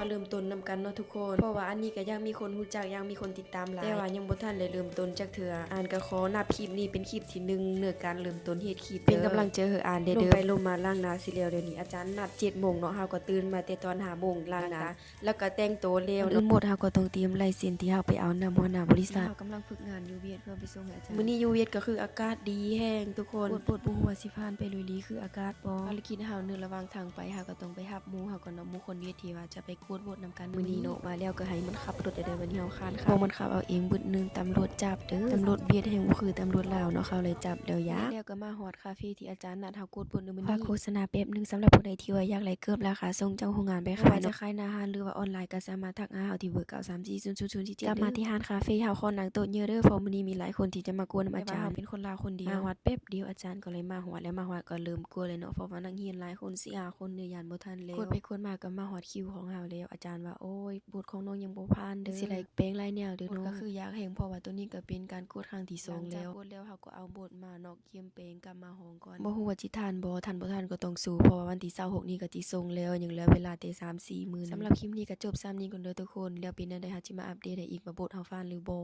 มาเริ่มต้นนำกันเนาะทุกคนเพราะว่าอันนี้ก็ยังมีคนรู้จักยังมีคนติดตามหลายแต่ว่ายังบ่ทันได้เริ่มต้นจักเทื่ออ่านก็ขอนับคลิปนี้เป็นคลิปที่1เนื้อการเริ่มต้นเฮ็ดคลิปเป็นกำลังใจให้อ่านเด้อลงไปลงมาล้างหน้าสิแล้วเดี๋ยวนี้อาจารย์นัด 7:00 นเนาะเฮาก็ตื่นมาแต่ตอน 5:00 นล้างหน้าแล้วก็แต่งตัวแล้วอื่นหมดเฮาก็ต้องเตรียมลายเซ็นที่เฮาไปเอานำหัวหน้าบริษัทเฮากำลังฝึกงานอยู่เวียดเพื่อไปส่งให้อาจารย์มื้อนี้อยู่เวียดก็คืออากาศดีแฮงทุกคนปวดบ่ฮู้ว่าสิผ่านไปลุยลีคืออากาศบ่ภารกิจเฮาในระหว่างทางไปเฮาก็ต้องไปรับหมู่เฮาก็นำหมู่คนเวียดที่ว่าจะไปกวดโหวตนำกันมื้อนี้เนาะมาแล้วก็ให้มันขับรถได้วันนี้เฮาค้านบ่มันขับเอาเองบึดนึงตำรวจจับเด้อตำรวจเวียดแฮงบ่คือตำรวจลาวเนาะเขาเลยจับแล้วยะแล้วก็มาฮอดคาเฟ่ที่อาจารย์นัดเฮากวดโหวตในมื้อนี้โฆษณาแป๊บนึงสำหรับผู้ใดที่ว่าอยากไล่เกิบราคาส่งเจ้าโรงงานไปขายจะขายหน้าร้านหรือว่าออนไลน์ก็สามารถทักหาเฮาที่เบอร์934000047กลับมาที่ร้านคาเฟ่เฮาขอนั่งโต๊ะเยอะเด้อเพราะมื้อนี้มีหลายคนที่จะมากวนอาจารย์เฮาเป็นคนลาวคนเดียวมาฮอดแป๊บเดียวอาจารย์ก็เลยมาฮอดแล้วมาฮอดก็เริ่มกลัวเลยเนาะเพราะว่านักเรียนหลายคน4-5คนเนี่ยยานบ่ทันแล้วกดไปกดมาก็มาฮอดคิวของเฮาแล้วอาจารย์ว่าโอ้ยบทของน้องยังบ่ผ่านเด้อสิไล่แปลงหลายแนวเด้อน้องก็คืออยากแฮงเพราะว่าตัวนี้ก็เป็นการกดครั้งที่2แล้วกดแล้วเฮาก็เอาบทมานอกเยี่ยมแปลงกลับมาห้องก่อนบ่ฮู้ว่าสิทันบ่ทันบ่ทันก็ต้องสู้เพราะว่าวันที่26นี้ก็สิส่งแล้วยังเหลือเวลาแต่3-4 มื้อสำหรับคลิปนี้ก็จบซ้ำนี้ก่อนเด้อทุกคนแล้วเป็นจั่งใดเฮาสิมาอัปเดตให้อีกว่าบทเฮาผ่านหรือบ่